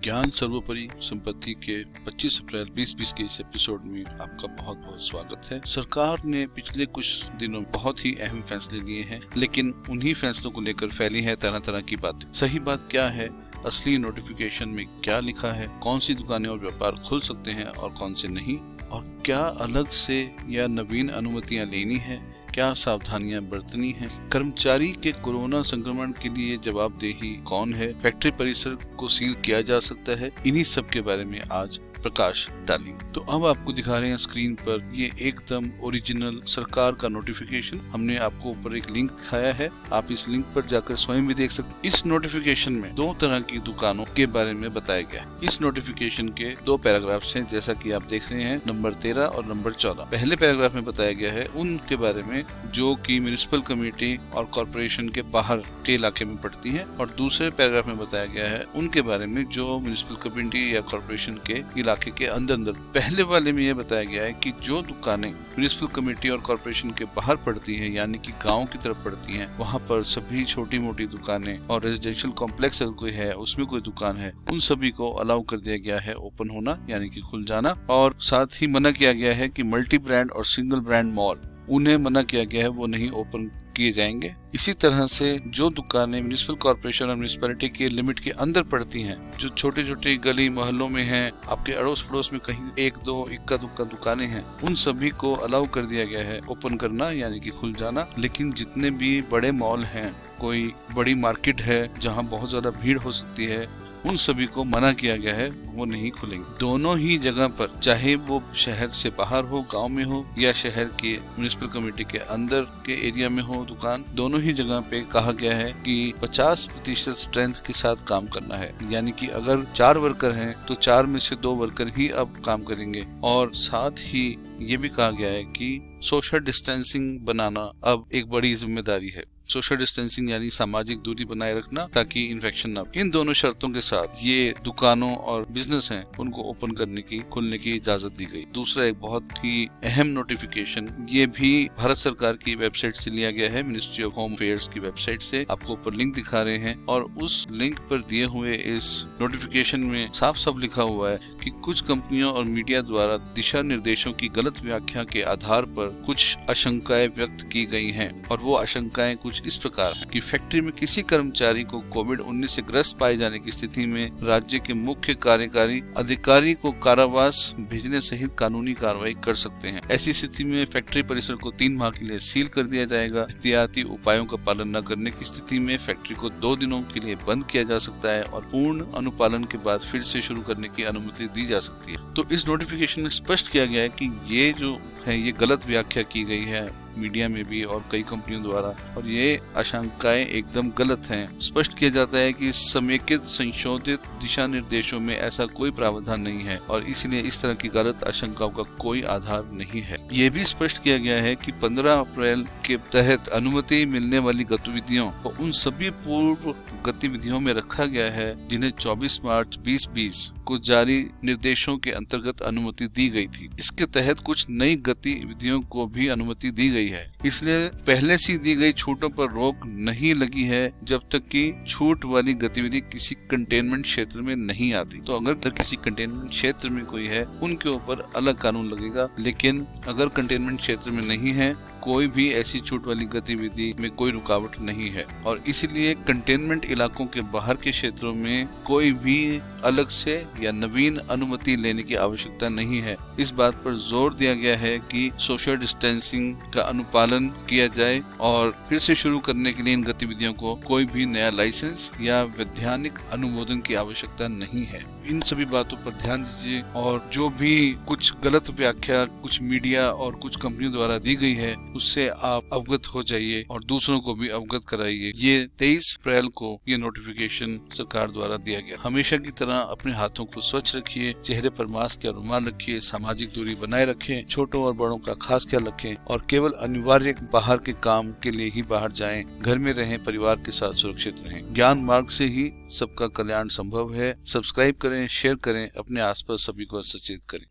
ज्ञान सर्वोपरि संपत्ति के 25 अप्रैल 2020 के इस एपिसोड में आपका बहुत बहुत स्वागत है। सरकार ने पिछले कुछ दिनों बहुत ही अहम फैसले लिए हैं, लेकिन उन्हीं फैसलों को लेकर फैली है तरह तरह की बातें। सही बात क्या है, असली नोटिफिकेशन में क्या लिखा है, कौन सी दुकानें और व्यापार खुल सकते हैं और कौन से नहीं, और क्या अलग से या नवीन अनुमतियां लेनी है, क्या सावधानियां बरतनी हैं, कर्मचारी के कोरोना संक्रमण के लिए जवाबदेही कौन है, फैक्ट्री परिसर को सील किया जा सकता है, इन्हीं सब के बारे में आज प्रकाश डालेंगे। तो अब आपको दिखा रहे हैं स्क्रीन पर ये एकदम ओरिजिनल सरकार का नोटिफिकेशन। हमने आपको ऊपर एक लिंक दिखाया है, आप इस लिंक पर जाकर स्वयं भी देख सकते हैं। इस नोटिफिकेशन में 2 तरह की दुकानों के बारे में बताया गया है। इस नोटिफिकेशन के 2 पैराग्राफ्स हैं, जैसा कि आप देख रहे हैं, नंबर 13 और नंबर 14। पहले पैराग्राफ में बताया गया है उनके बारे में जो कि म्युनिसिपल कमेटी और कॉर्पोरेशन के बाहर के इलाके में पड़ती हैं, और दूसरे पैराग्राफ में बताया गया है उनके बारे में जो म्युनिसिपल कमेटी या कॉर्पोरेशन के इलाके के अंदर। पहले वाले में यह बताया गया है कि जो दुकानें म्युनिसिपल कमेटी और कॉर्पोरेशन के बाहर पड़ती हैं, यानी कि गांव की तरफ पड़ती हैं, वहां पर सभी छोटी मोटी दुकानें और रेजिडेंशियल कॉम्प्लेक्स अगर कोई है, उसमें कोई दुकान है, उन सभी को अलाउ कर दिया गया है ओपन होना, यानी कि खुल जाना। और साथ ही मना किया गया है कि मल्टी ब्रांड और सिंगल ब्रांड मॉल, उन्हें मना किया गया है, वो नहीं ओपन किए जाएंगे। इसी तरह से जो दुकानें म्युनिसिपल कॉर्पोरेशन और म्युनिसिपैलिटी के लिमिट के अंदर पड़ती हैं, जो छोटे छोटे गली मोहल्लों में हैं, आपके अड़ोस पड़ोस में कहीं 1-2 इक्का दुक्का दुकानें हैं, उन सभी को अलाउ कर दिया गया है ओपन करना, यानी कि खुल जाना। लेकिन जितने भी बड़े मॉल हैं, कोई बड़ी मार्केट है जहाँ बहुत ज्यादा भीड़ हो सकती है, उन सभी को मना किया गया है, वो नहीं खुलेंगे। दोनों ही जगह पर, चाहे वो शहर से बाहर हो, गांव में हो, या शहर के म्युनिसिपल कमेटी के अंदर के एरिया में हो दुकान, दोनों ही जगह पे कहा गया है कि 50% स्ट्रेंथ के साथ काम करना है। यानी कि अगर 4 वर्कर हैं तो 4 में से 2 वर्कर ही अब काम करेंगे। और साथ ही ये भी कहा गया है कि सोशल डिस्टेंसिंग बनाना अब एक बड़ी जिम्मेदारी है। सोशल डिस्टेंसिंग यानी सामाजिक दूरी बनाए रखना ताकि इन्फेक्शन ना। इन दोनों शर्तों के साथ ये दुकानों और बिजनेस हैं, उनको ओपन करने की, खुलने की इजाजत दी गई। दूसरा एक बहुत ही अहम नोटिफिकेशन, ये भी भारत सरकार की वेबसाइट से लिया गया है, मिनिस्ट्री ऑफ होम अफेयर्स की वेबसाइट से। आपको ऊपर लिंक दिखा रहे हैं, और उस लिंक पर दिए हुए इस नोटिफिकेशन में साफ साफ लिखा हुआ है कि कुछ कंपनियों और मीडिया द्वारा दिशा निर्देशों की गलत व्याख्या के आधार पर कुछ आशंकाएं व्यक्त की गई हैं। और वो आशंकाएं कुछ इस प्रकार है कि फैक्ट्री में किसी कर्मचारी को कोविड-19 से ग्रस्त पाए जाने की स्थिति में राज्य के मुख्य कार्यकारी अधिकारी को कारावास भेजने सहित कानूनी कार्रवाई कर सकते हैं। ऐसी स्थिति में फैक्ट्री परिसर को 3 माह के लिए सील कर दिया जाएगा। एहतियाती उपायों का पालन न करने की स्थिति में फैक्ट्री को 2 दिनों के लिए बंद किया जा सकता है, और पूर्ण अनुपालन के बाद फिर से शुरू करने की अनुमति दी जा सकती है। तो इस नोटिफिकेशन में स्पष्ट किया गया है कि ये जो है, ये गलत व्याख्या की गई है मीडिया में भी और कई कंपनियों द्वारा, और ये आशंकाएं एकदम गलत हैं। स्पष्ट किया जाता है कि समेकित संशोधित दिशा निर्देशों में ऐसा कोई प्रावधान नहीं है, और इसलिए इस तरह की गलत आशंकाओं का कोई आधार नहीं है। ये भी स्पष्ट किया गया है कि 15 अप्रैल के तहत अनुमति मिलने वाली गतिविधियों को उन सभी पूर्व गतिविधियों में रखा गया है जिन्हें 24 मार्च 2020 को जारी निर्देशों के अंतर्गत अनुमति दी गई थी। इसके तहत कुछ नई गतिविधियों को भी अनुमति दी गई है, इसलिए पहले से दी गई छूटों पर रोक नहीं लगी है जब तक कि छूट वाली गतिविधि किसी कंटेनमेंट क्षेत्र में नहीं आती। तो अगर किसी कंटेनमेंट क्षेत्र में कोई है, उनके ऊपर अलग कानून लगेगा, लेकिन अगर कंटेनमेंट क्षेत्र में नहीं है, कोई भी ऐसी छूट वाली गतिविधि में कोई रुकावट नहीं है। और इसलिए कंटेनमेंट इलाकों के बाहर के क्षेत्रों में कोई भी अलग से या नवीन अनुमति लेने की आवश्यकता नहीं है। इस बात पर जोर दिया गया है कि सोशल डिस्टेंसिंग का अनुपालन किया जाए, और फिर से शुरू करने के लिए इन गतिविधियों को कोई भी नया लाइसेंस या वैधानिक अनुमोदन की आवश्यकता नहीं है। इन सभी बातों पर ध्यान दीजिए, और जो भी कुछ गलत व्याख्या कुछ मीडिया और कुछ कंपनियों द्वारा दी गई है, उससे आप अवगत हो जाइए और दूसरों को भी अवगत कराइए। ये 23 अप्रैल को ये नोटिफिकेशन सरकार द्वारा दिया गया। हमेशा की तरह अपने हाथों को स्वच्छ रखिए, चेहरे पर मास्क या रुमाल रखिए, सामाजिक दूरी बनाए रखें, छोटों और बड़ों का खास ख्याल रखें, और केवल अनिवार्य बाहर के काम के लिए ही बाहर जाएं। घर में रहें, परिवार के साथ सुरक्षित रहें। ज्ञान मार्ग से ही सबका कल्याण संभव है। सब्सक्राइब करें, शेयर करें, अपने आसपास सभी को सचेत करें।